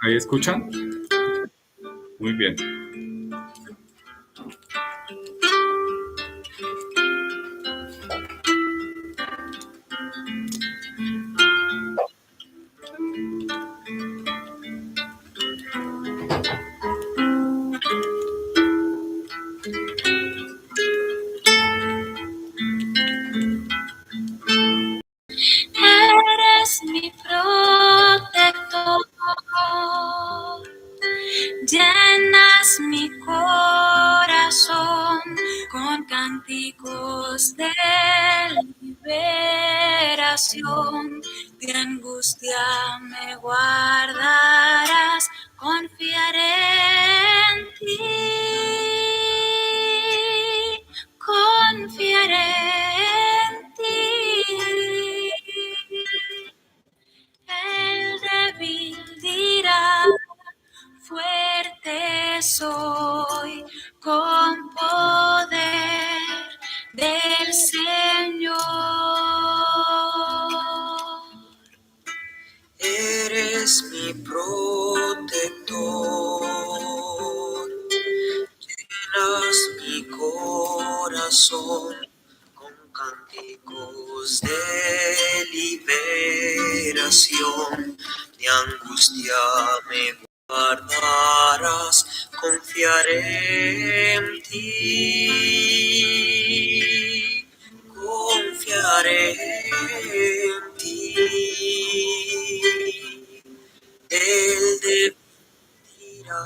¿Ahí escuchan? Muy bien. Eres mi protector, llenas mi corazón con cánticos de liberación. De angustia me guardarás, confiaré en ti, confiaré en ti. El débil dirá, fuerte soy, con poder del Señor. Eres mi protector, llenas mi corazón con cánticos de liberación. De angustia me guardarás, confiaré en ti, confiaré en ti. El débil dirá,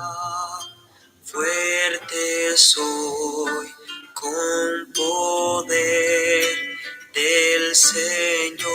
fuerte soy, con poder del Señor.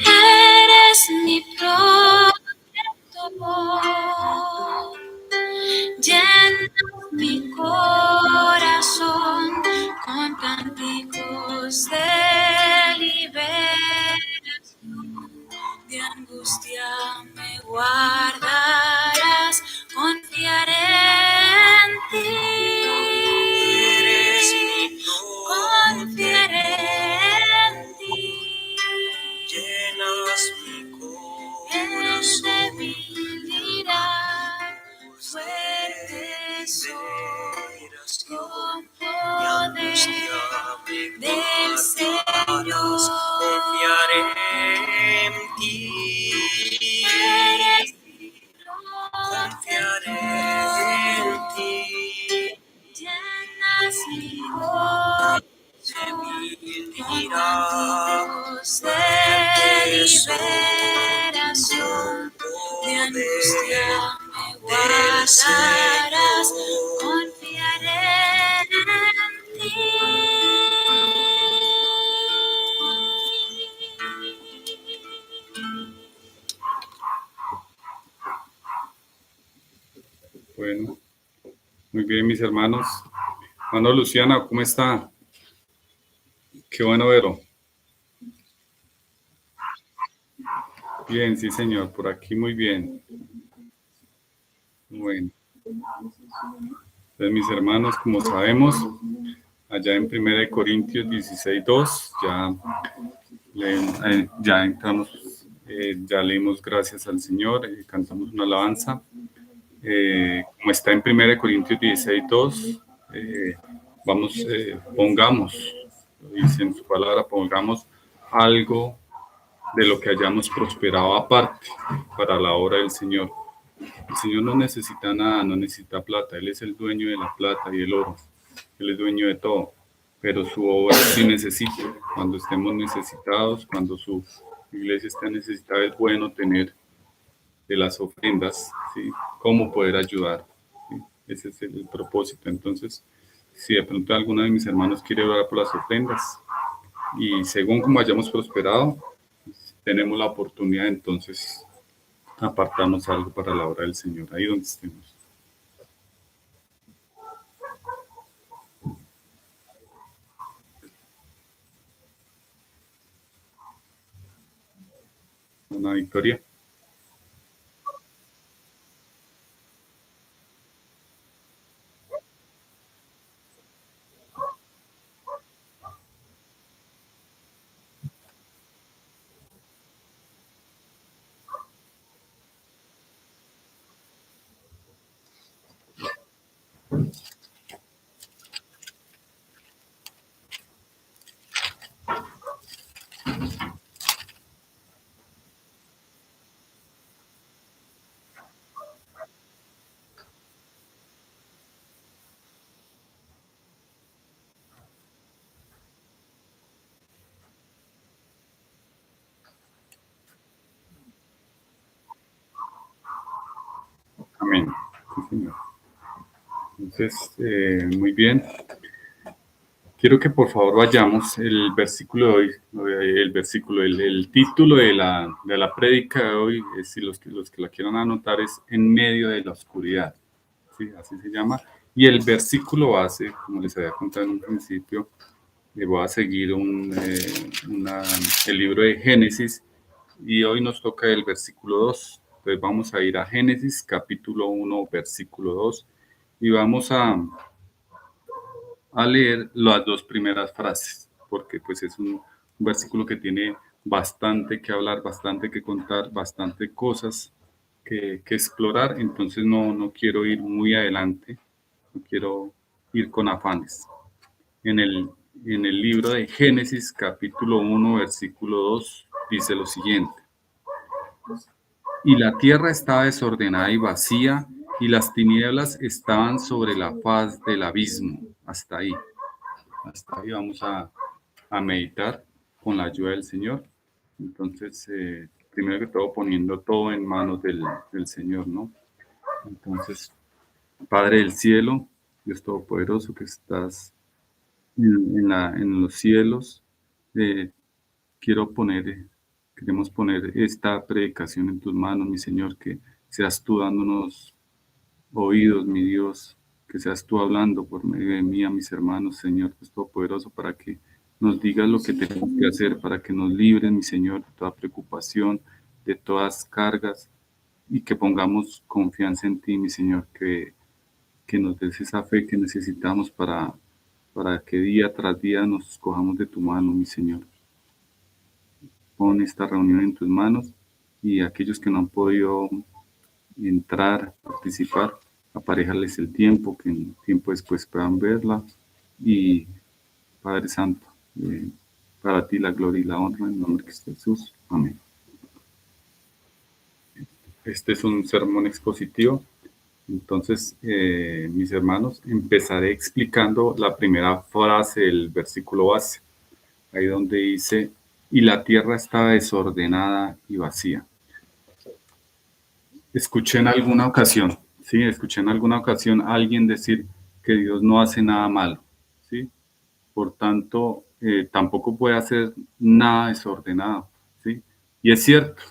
Eres mi protector, llenas mi corazón con cánticos de liberación. De angustia me guardarás, confiaré en ti, confiaré en ti. Llenas mi El corazón débil dirá, fuerte soy, con poder del Señor. Confiaré en ti, confiaré en ti. Llenas mi corazón con cánticos de liberación. De angustia me guardarás, confiaré en ti. Bueno, muy bien, mis hermanos. Hermano Luciana, ¿cómo está? Qué bueno verlo. Bien, sí, señor, por aquí muy bien. Bueno, pues mis hermanos, como sabemos, allá en 1 Corintios 16:2, ya entramos, ya leímos gracias al Señor, cantamos una alabanza. Como está en 1 Corintios 16:2, pongamos, dice en su palabra, pongamos algo de lo que hayamos prosperado aparte para la obra del Señor. El Señor no necesita nada, no necesita plata. Él es el dueño de la plata y el oro. Él es dueño de todo. Pero su obra sí necesita. Cuando estemos necesitados, cuando su iglesia está necesitada, es bueno tener de las ofrendas, ¿sí? Cómo poder ayudar, ¿sí? Ese es el propósito. Entonces, si de pronto alguno de mis hermanos quiere orar por las ofrendas y según como hayamos prosperado, tenemos la oportunidad, entonces apartamos algo para la obra del Señor, ahí donde estemos. hermana Victoria. Amén. Sí, señor. Entonces, muy bien. Quiero que por favor vayamos el versículo de hoy, el título de la prédica de hoy, si los que la quieran anotar, es En medio de la oscuridad. ¿Sí? Así se llama. Y el versículo base, como les había contado en un principio, voy a seguir el libro de Génesis y hoy nos toca el versículo 2. Entonces vamos a ir a Génesis capítulo 1, versículo 2 y vamos a leer las dos primeras frases, porque pues es un versículo que tiene bastante que hablar, bastante que contar, bastante cosas que explorar, entonces no quiero ir muy adelante, no quiero ir con afanes. En el libro de Génesis capítulo 1, versículo 2, dice lo siguiente: y la tierra estaba desordenada y vacía, y las tinieblas estaban sobre la faz del abismo. Hasta ahí vamos a meditar con la ayuda del Señor. Entonces, primero que todo, poniendo todo en manos del Señor, ¿no? Entonces, Padre del cielo, Dios Todopoderoso que estás en los cielos, eh, queremos poner esta predicación en tus manos, mi Señor, que seas tú dándonos oídos, mi Dios, que seas tú hablando por medio de mí a mis hermanos, Señor, Dios Todopoderoso, para que nos digas lo que tenemos que hacer, para que nos libres, mi Señor, de toda preocupación, de todas cargas, y que pongamos confianza en ti, mi Señor, que nos des esa fe que necesitamos para que día tras día nos cojamos de tu mano, mi Señor. Pon esta reunión en tus manos y aquellos que no han podido entrar, participar, aparéjales el tiempo, que en tiempo después puedan verla. Y Padre Santo, para ti la gloria y la honra en el nombre de Cristo Jesús. Amén. Este es un sermón expositivo. Entonces, mis hermanos, empezaré explicando la primera frase del versículo base, ahí donde dice, y la tierra estaba desordenada y vacía. Escuché en alguna ocasión a alguien decir que Dios no hace nada malo, ¿sí? Por tanto, tampoco puede hacer nada desordenado, ¿sí? Y es cierto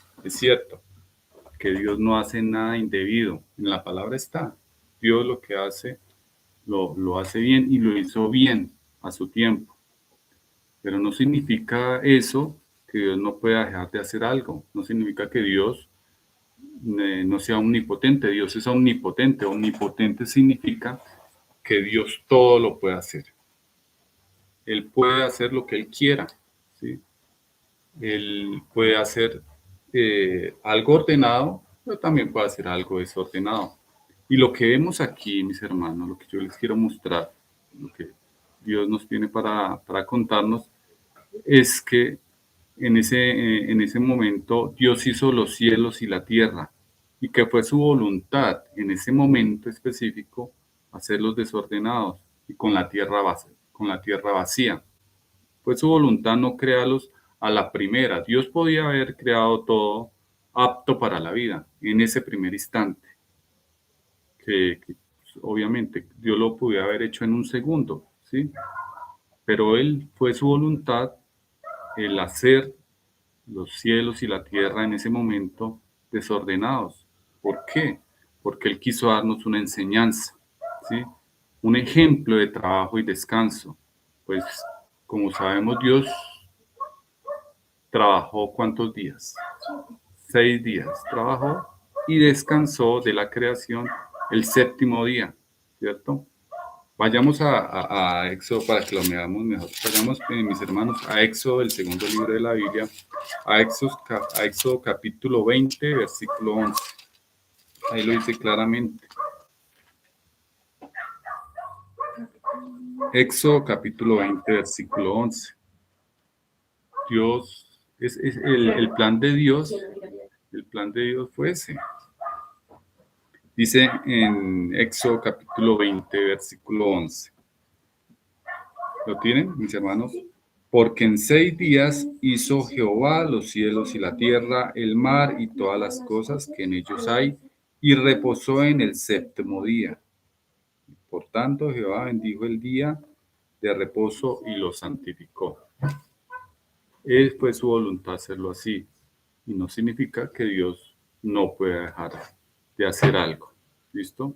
que Dios no hace nada indebido. En la palabra está, Dios lo que hace, lo hace bien y lo hizo bien a su tiempo. Pero no significa eso que Dios no pueda dejar de hacer algo. No significa que Dios no sea omnipotente. Dios es omnipotente. Omnipotente significa que Dios todo lo puede hacer. Él puede hacer lo que Él quiera, ¿sí? Él puede hacer algo ordenado, pero también puede hacer algo desordenado. Y lo que vemos aquí, mis hermanos, lo que yo les quiero mostrar, lo que Dios nos tiene para contarnos, es que en ese momento Dios hizo los cielos y la tierra, y que fue su voluntad en ese momento específico hacerlos desordenados y con la tierra vacía. Fue su voluntad no crearlos a la primera. Dios podía haber creado todo apto para la vida en ese primer instante, que obviamente Dios lo pudiera haber hecho en un segundo, ¿sí? Pero fue su voluntad el hacer los cielos y la tierra en ese momento desordenados. ¿Por qué? Porque Él quiso darnos una enseñanza, ¿sí? Un ejemplo de trabajo y descanso. Pues, como sabemos, Dios trabajó ¿cuántos días? 6 días trabajó y descansó de la creación el séptimo día, ¿cierto? Vayamos a Éxodo para que lo veamos mejor. Vayamos, mis hermanos, a Éxodo, el segundo libro de la Biblia, a Éxodo capítulo 20, versículo 11. Ahí lo dice claramente. Éxodo capítulo 20, versículo 11. Dios, es el plan de Dios, el plan de Dios fue ese. Dice en Éxodo capítulo 20, versículo 11. ¿Lo tienen, mis hermanos? Porque en 6 días hizo Jehová los cielos y la tierra, el mar y todas las cosas que en ellos hay, y reposó en el séptimo día. Por tanto, Jehová bendijo el día de reposo y lo santificó. Fue su voluntad hacerlo así, y no significa que Dios no pueda dejar de hacer algo. ¿Listo?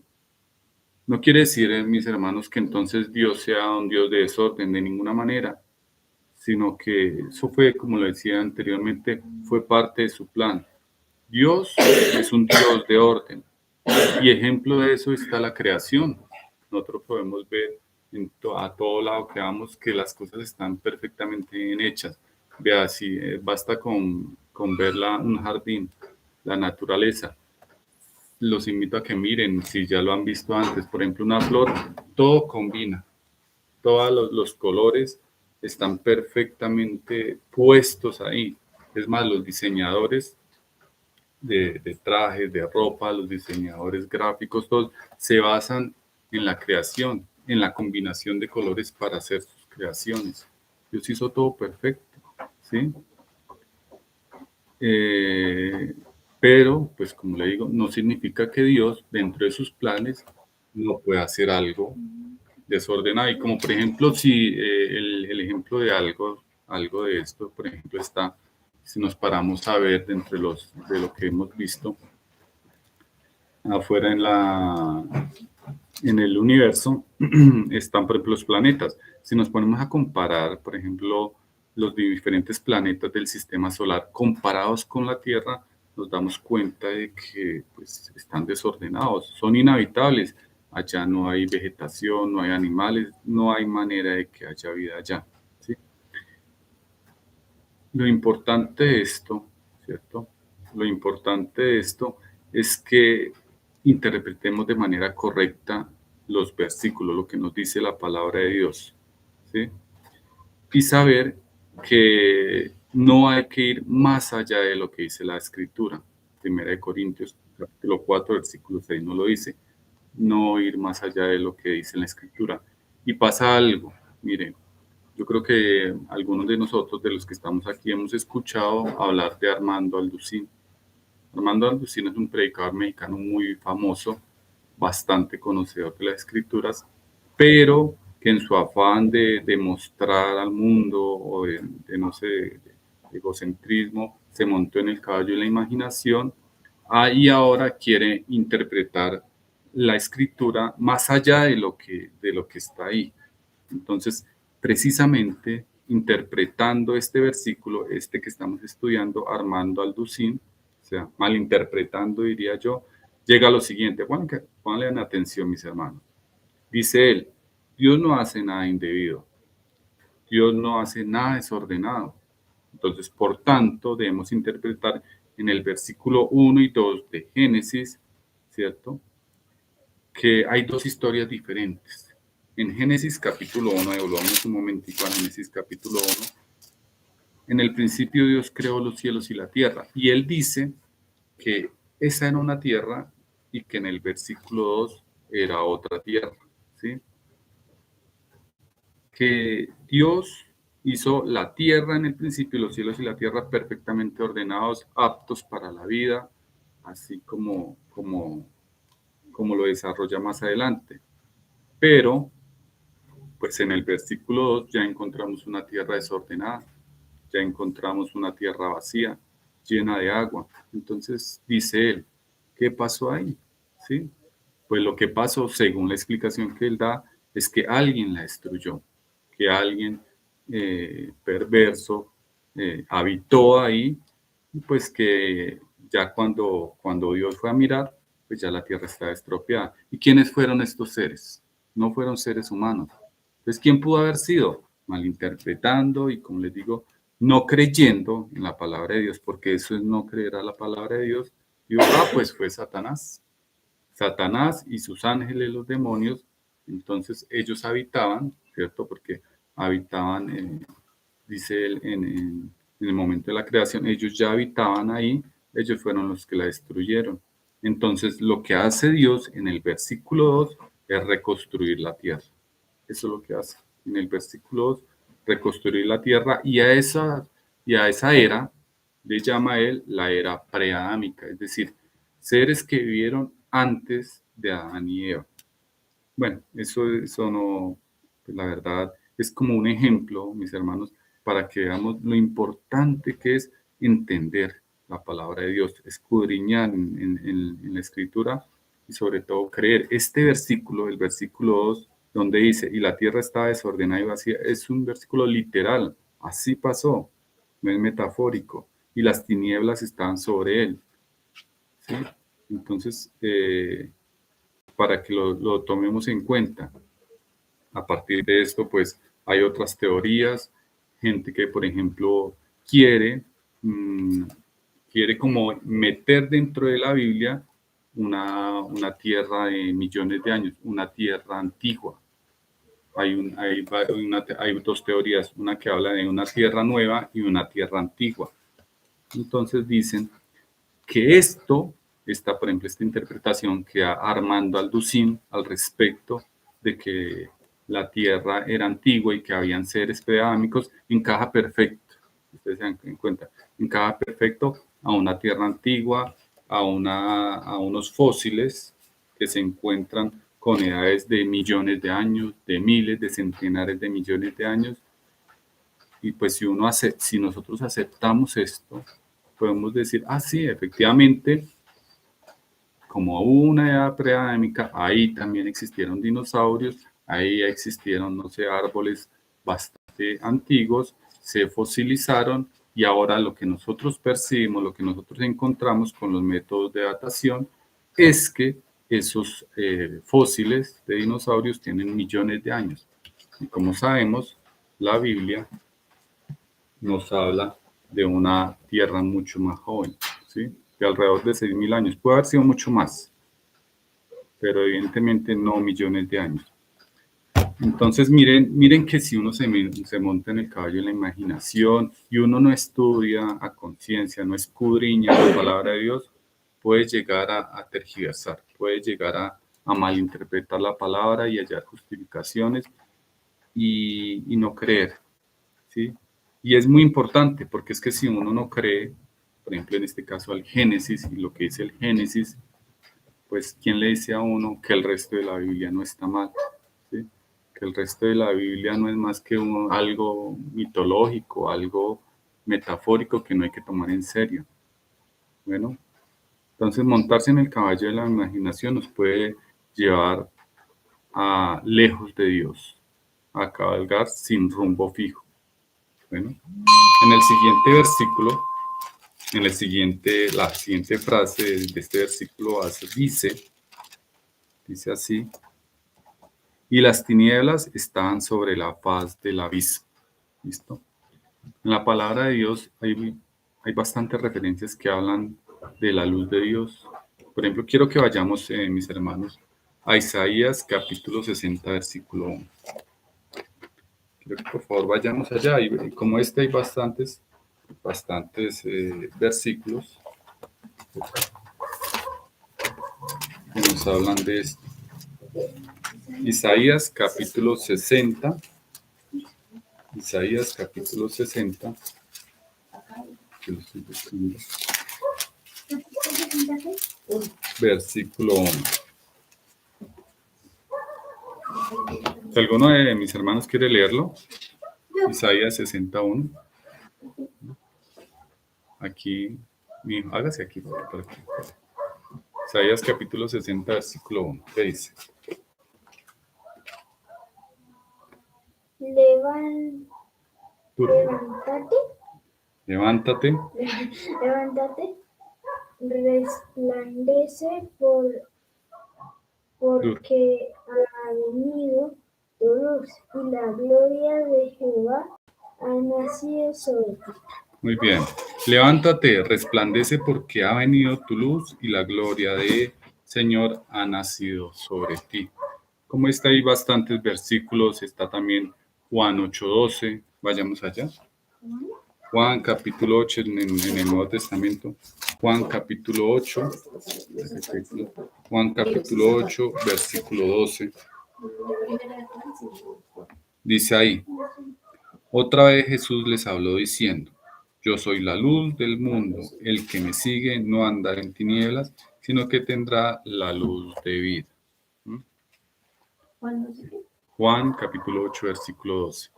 No quiere decir, mis hermanos, que entonces Dios sea un Dios de desorden de ninguna manera, sino que eso fue, como lo decía anteriormente, fue parte de su plan. Dios es un Dios de orden, y ejemplo de eso está la creación. Nosotros podemos ver a todo lado que vamos que las cosas están perfectamente bien hechas. Vea, si basta con ver un jardín, la naturaleza. Los invito a que miren, si ya lo han visto antes, por ejemplo, una flor, todo combina, todos los colores están perfectamente puestos ahí. Es más, los diseñadores de trajes, de ropa, los diseñadores gráficos, todos se basan en la creación, en la combinación de colores para hacer sus creaciones. Dios hizo todo perfecto, ¿sí? Pero, pues como le digo, no significa que Dios, dentro de sus planes, no pueda hacer algo desordenado. Y como por ejemplo, si el ejemplo de algo de esto, por ejemplo, está, si nos paramos a ver de lo que hemos visto afuera en el universo, están, por ejemplo, los planetas. Si nos ponemos a comparar, por ejemplo, los diferentes planetas del sistema solar comparados con la Tierra, nos damos cuenta de que pues, están desordenados, son inhabitables. Allá no hay vegetación, no hay animales, no hay manera de que haya vida allá, ¿sí? Lo importante de esto, ¿cierto? Lo importante de esto es que interpretemos de manera correcta los versículos, lo que nos dice la palabra de Dios, ¿sí? Y saber que no hay que ir más allá de lo que dice la Escritura. Primera de Corintios, capítulo 4, versículo 6 nos lo dice. No ir más allá de lo que dice la Escritura. Y pasa algo, miren, yo creo que algunos de nosotros, de los que estamos aquí, hemos escuchado hablar de Armando Alducín. Armando Alducín es un predicador mexicano muy famoso, bastante conocedor de las Escrituras, pero que en su afán de demostrar al mundo o de no sé, de egocentrismo, se montó en el caballo de la imaginación y ahora quiere interpretar la Escritura más allá de lo que está ahí. Entonces, precisamente interpretando este versículo, que estamos estudiando, Armando Alducín, o sea, malinterpretando, diría yo, llega a lo siguiente. Pongan atención, mis hermanos. Dice él, Dios no hace nada indebido. Dios no hace nada desordenado. Entonces, por tanto, debemos interpretar en el versículo 1 y 2 de Génesis, ¿cierto? Que hay dos historias diferentes. En Génesis capítulo 1, volvamos un momentito a Génesis capítulo 1. En el principio Dios creó los cielos y la tierra. Y Él dice que esa era una tierra y que en el versículo 2 era otra tierra, ¿sí? Que Dios hizo la tierra en el principio, los cielos y la tierra perfectamente ordenados, aptos para la vida, así como lo desarrolla más adelante. Pero, pues en el versículo 2 ya encontramos una tierra desordenada, ya encontramos una tierra vacía, llena de agua. Entonces dice él, ¿qué pasó ahí? ¿Sí? Pues lo que pasó, según la explicación que él da, es que alguien la destruyó, que alguien perverso habitó ahí, y pues que ya cuando Dios fue a mirar, pues ya la tierra está estropeada. ¿Y quiénes fueron estos seres? No fueron seres humanos. Entonces, ¿quién pudo haber sido? Malinterpretando y, como les digo, no creyendo en la palabra de Dios, porque eso es no creer a la palabra de Dios. Y pues fue Satanás. Satanás y sus ángeles, los demonios, entonces ellos habitaban, ¿cierto? Porque habitaban, dice él, en el momento de la creación, ellos ya habitaban ahí, ellos fueron los que la destruyeron. Entonces, lo que hace Dios en el versículo 2 es reconstruir la tierra. Eso es lo que hace. En el versículo 2, reconstruir la tierra y a esa era le llama él la era preadámica, es decir, seres que vivieron antes de Adán y Eva. Bueno, eso no, pues la verdad, es como un ejemplo, mis hermanos, para que veamos lo importante que es entender la palabra de Dios, escudriñar en la escritura y sobre todo creer. Este versículo, el versículo 2, donde dice, y la tierra estaba desordenada y vacía, es un versículo literal, así pasó, no es metafórico, y las tinieblas estaban sobre él. ¿Sí? Entonces, para que lo tomemos en cuenta. A partir de esto, pues hay otras teorías, gente que, por ejemplo, quiere, quiere como meter dentro de la Biblia una tierra de millones de años, una tierra antigua. Hay dos teorías, una que habla de una tierra nueva y una tierra antigua. Entonces dicen que por ejemplo, esta interpretación que da Armando Alducin al respecto de que la Tierra era antigua y que habían seres preadámicos, encaja perfecto, ustedes se dan cuenta, encaja perfecto a una Tierra antigua, a unos fósiles que se encuentran con edades de millones de años, de miles, de centenares de millones de años. Y pues si nosotros aceptamos esto, podemos decir, sí, efectivamente, como hubo una edad preadámica, ahí también existieron dinosaurios, ahí existieron, no sé, árboles bastante antiguos, se fosilizaron y ahora lo que nosotros percibimos, lo que nosotros encontramos con los métodos de datación es que esos fósiles de dinosaurios tienen millones de años. Y como sabemos, la Biblia nos habla de una tierra mucho más joven, ¿sí? De alrededor de 6.000 años. Puede haber sido mucho más, pero evidentemente no millones de años. Entonces miren que si uno se monta en el caballo de la imaginación y uno no estudia a conciencia, no escudriña la palabra de Dios, puede llegar a tergiversar, puede llegar a malinterpretar la palabra y hallar justificaciones y no creer, ¿sí? Y es muy importante porque es que si uno no cree, por ejemplo en este caso al Génesis y lo que dice el Génesis, pues ¿quién le dice a uno que el resto de la Biblia no está mal? ¿Sí? Que el resto de la Biblia no es más que algo mitológico, algo metafórico que no hay que tomar en serio. Bueno, entonces montarse en el caballo de la imaginación nos puede llevar a lejos de Dios, a cabalgar sin rumbo fijo. Bueno, en el siguiente versículo, la siguiente frase de este versículo dice así, y las tinieblas estaban sobre la faz del abismo. ¿Listo? En la palabra de Dios hay bastantes referencias que hablan de la luz de Dios. Por ejemplo, quiero que vayamos, mis hermanos, a Isaías capítulo 60, versículo 1. Quiero que por favor vayamos allá. Y como hay bastantes versículos que nos hablan de esto. Isaías capítulo 60. Isaías capítulo 60. Que lo estoy buscando. Versículo 1. Si alguno de mis hermanos quiere leerlo, Isaías 61. Aquí, hágase aquí, por aquí. Isaías capítulo 60, versículo 1. ¿Qué dice? Levántate. Levántate. Levántate. resplandece porque ha venido tu luz y la gloria de Jehová ha nacido sobre ti. Muy bien. Levántate, resplandece porque ha venido tu luz y la gloria de Señor ha nacido sobre ti. Como está ahí bastantes versículos, está también Juan 8:12. Vayamos allá. Juan capítulo 8 en el Nuevo Testamento. Juan capítulo 8. Juan capítulo 8, versículo 12. Dice ahí, otra vez Jesús les habló diciendo, yo soy la luz del mundo, el que me sigue no andará en tinieblas, sino que tendrá la luz de vida. ¿Mm? Juan capítulo 8, versículo 12.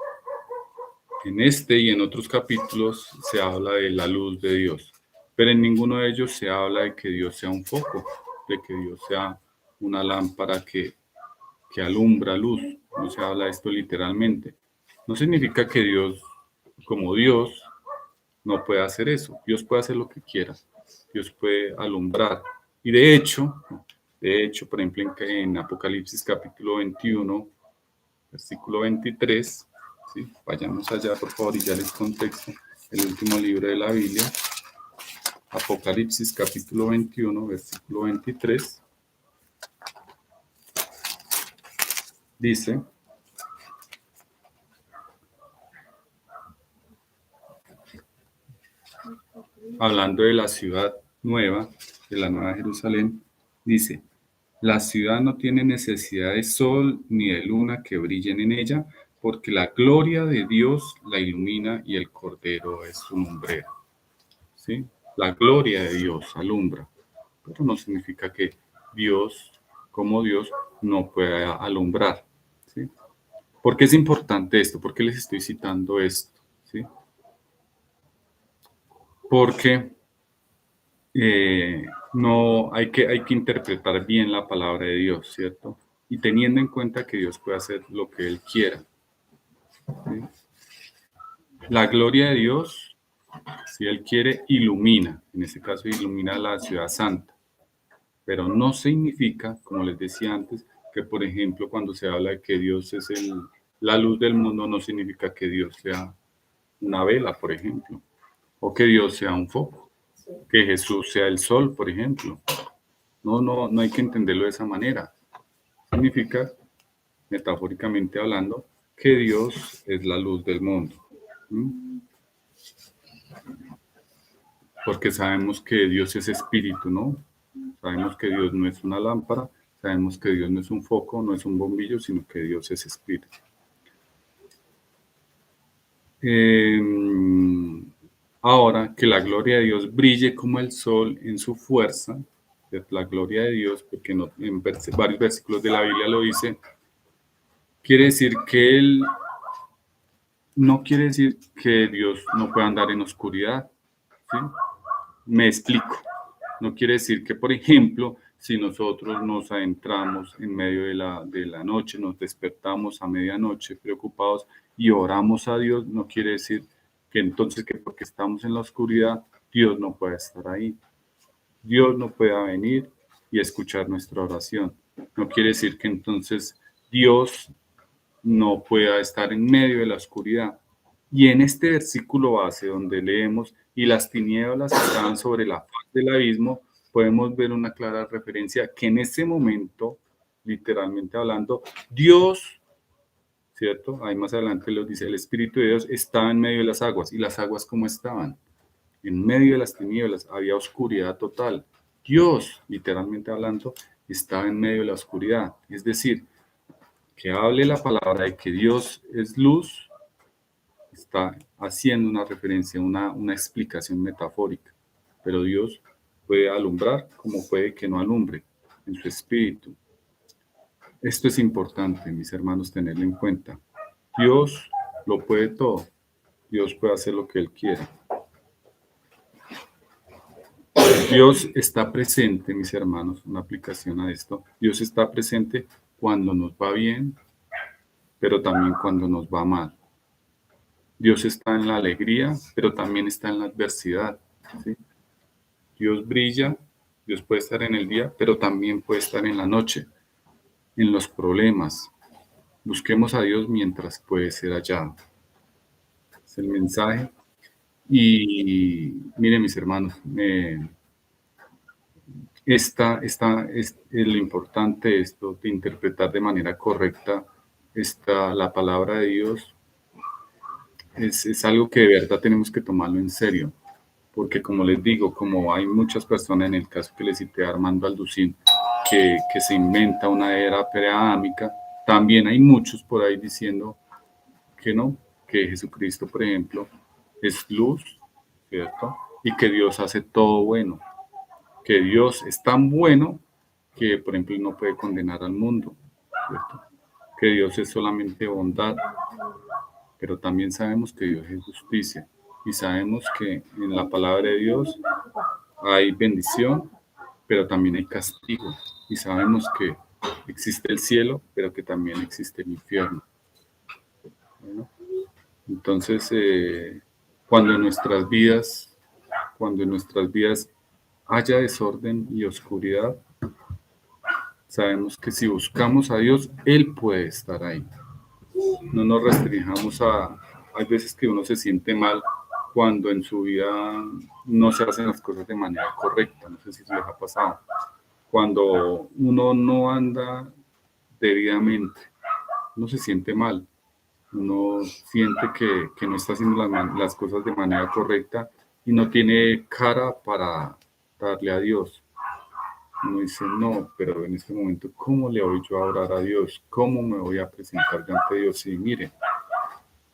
En este y en otros capítulos se habla de la luz de Dios, pero en ninguno de ellos se habla de que Dios sea un foco, de que Dios sea una lámpara que alumbra luz. No se habla de esto literalmente. No significa que Dios, como Dios, no puede hacer eso. Dios puede hacer lo que quiera. Dios puede alumbrar. Y de hecho, por ejemplo, en Apocalipsis capítulo 21, versículo 23, ¿sí? Vayamos allá, por favor, y ya les contexto el último libro de la Biblia. Apocalipsis capítulo 21, versículo 23. Dice, hablando de la ciudad nueva, de la nueva Jerusalén, dice, la ciudad no tiene necesidad de sol ni de luna que brillen en ella, porque la gloria de Dios la ilumina y el Cordero es su lumbrera. ¿Sí? La gloria de Dios alumbra, pero no significa que Dios, como Dios, no pueda alumbrar. ¿Sí? ¿Por qué es importante esto? ¿Por qué les estoy citando esto? ¿Sí? Porque no hay que interpretar bien la palabra de Dios, ¿cierto? Y teniendo en cuenta que Dios puede hacer lo que Él quiera. ¿Sí? La gloria de Dios, si Él quiere, ilumina. En este caso, ilumina la ciudad santa. Pero no significa, como les decía antes, que por ejemplo, cuando se habla de que Dios es la luz del mundo, no significa que Dios sea una vela, por ejemplo, o que Dios sea un foco, que Jesús sea el sol, por ejemplo. No hay que entenderlo de esa manera. Significa, metafóricamente hablando, que Dios es la luz del mundo. ¿Mm? Porque sabemos que Dios es espíritu, ¿no? Sabemos que Dios no es una lámpara, sabemos que Dios no es un foco, no es un bombillo, sino que Dios es espíritu. Ahora, que la gloria de Dios brille como el sol en su fuerza, la gloria de Dios, porque en varios versículos de la Biblia lo dice, quiere decir que Él no quiere decir que Dios no pueda andar en oscuridad. ¿Sí? Me explico. No quiere decir que, por ejemplo, si nosotros nos adentramos en medio de la noche, nos despertamos a medianoche preocupados y oramos a Dios, no quiere decir que entonces que porque estamos en la oscuridad, Dios no pueda estar ahí. Dios no pueda venir y escuchar nuestra oración. No quiere decir que entonces Dios no pueda estar en medio de la oscuridad. Y en este versículo base donde leemos, y las tinieblas estaban sobre la faz del abismo, podemos ver una clara referencia que en ese momento, literalmente hablando, Dios, ¿cierto? Ahí más adelante lo dice, el Espíritu de Dios estaba en medio de las aguas. ¿Y las aguas cómo estaban? En medio de las tinieblas, había oscuridad total. Dios, literalmente hablando, estaba en medio de la oscuridad. Es decir, que hable la palabra de que Dios es luz, está haciendo una referencia, una explicación metafórica. Pero Dios puede alumbrar como puede que no alumbre en su espíritu. Esto es importante, mis hermanos, tenerlo en cuenta. Dios lo puede todo. Dios puede hacer lo que Él quiera. Dios está presente, mis hermanos, una aplicación a esto. Dios está presente cuando nos va bien, pero también cuando nos va mal. Dios está en la alegría, pero también está en la adversidad. ¿Sí? Dios brilla, Dios puede estar en el día, pero también puede estar en la noche, en los problemas. Busquemos a Dios mientras puede ser hallado. Es el mensaje. Y miren, mis hermanos, es lo importante esto de interpretar de manera correcta la palabra de Dios. Es algo que de verdad tenemos que tomarlo en serio, porque como les digo, como hay muchas personas, en el caso que les cité a Armando Alducín, que se inventa una era preadámica, también hay muchos por ahí diciendo que no, que Jesucristo, por ejemplo, es luz, ¿cierto? Y que Dios hace todo bueno, que Dios es tan bueno que, por ejemplo, no puede condenar al mundo, ¿cierto? Que Dios es solamente bondad, pero también sabemos que Dios es justicia y sabemos que en la palabra de Dios hay bendición, pero también hay castigo y sabemos que existe el cielo, pero que también existe el infierno. Bueno, entonces, cuando en nuestras vidas haya desorden y oscuridad, sabemos que si buscamos a Dios, Él puede estar ahí. No nos restringamos hay veces que uno se siente mal cuando en su vida no se hacen las cosas de manera correcta. No sé si se les ha pasado. Cuando uno no anda debidamente, uno se siente mal. Uno siente que no está haciendo las cosas de manera correcta y no tiene cara para darle a Dios. Uno dice, no, pero en este momento, ¿cómo le voy yo a orar a Dios? ¿Cómo me voy a presentar ante Dios? Y mire,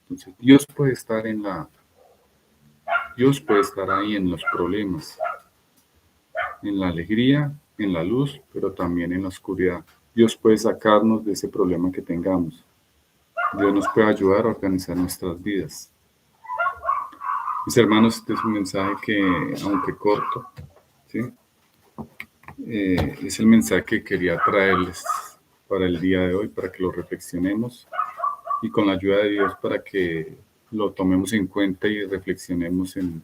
entonces Dios puede estar ahí en los problemas, en la alegría, en la luz, pero también en la oscuridad. Dios puede sacarnos de ese problema que tengamos. Dios nos puede ayudar a organizar nuestras vidas. Mis hermanos, este es un mensaje que, aunque corto, ¿sí? Es el mensaje que quería traerles para el día de hoy, para que lo reflexionemos y con la ayuda de Dios para que lo tomemos en cuenta y reflexionemos en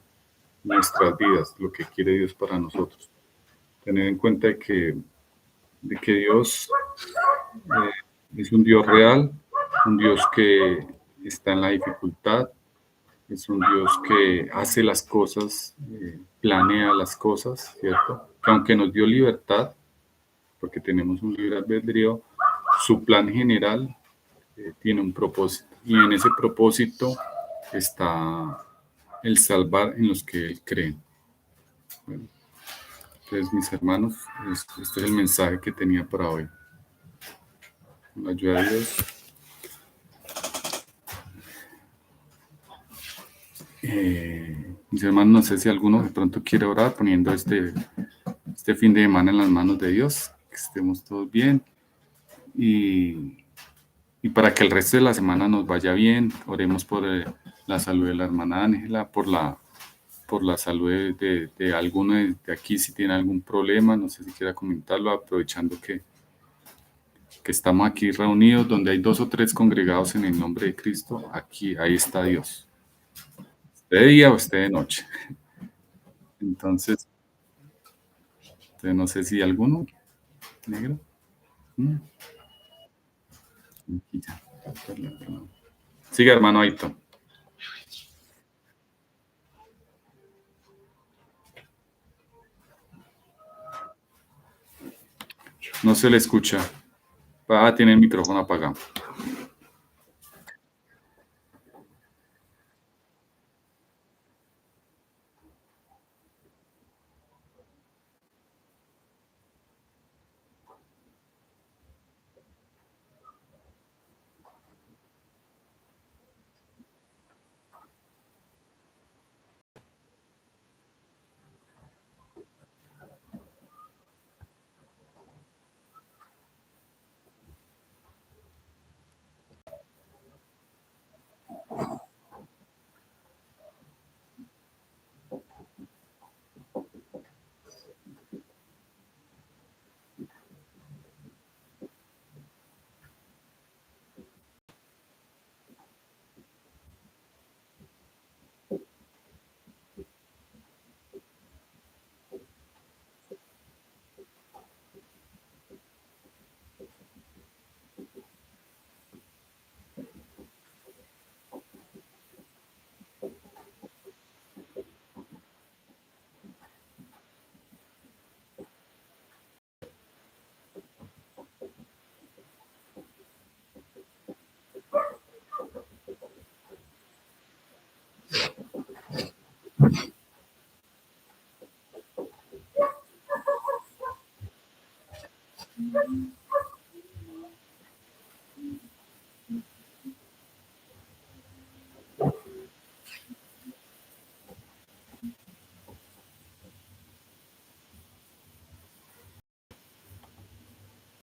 nuestras vidas, lo que quiere Dios para nosotros. Tener en cuenta de que Dios es un Dios real, un Dios que está en la dificultad, es un Dios que hace las cosas, planea las cosas, ¿cierto? Que aunque nos dio libertad, porque tenemos un libre albedrío, su plan general tiene un propósito. Y en ese propósito está el salvar en los que Él cree. Bueno, entonces, mis hermanos, este es el mensaje que tenía para hoy. Con la ayuda de Dios. Mis hermanos, no sé si alguno de pronto quiere orar poniendo este fin de semana en las manos de Dios, que estemos todos bien y para que el resto de la semana nos vaya bien. Oremos por la salud de la hermana Ángela, por la salud de alguno de aquí, si tiene algún problema, no sé si quiera comentarlo, aprovechando que estamos aquí reunidos, donde hay 2 o 3 congregados en el nombre de Cristo, ahí está Dios, esté de día o esté de noche. Entonces no sé si alguno, negro. Aquí ya. Perdón. Sigue, hermano Aito. No se le escucha. Tiene el micrófono apagado.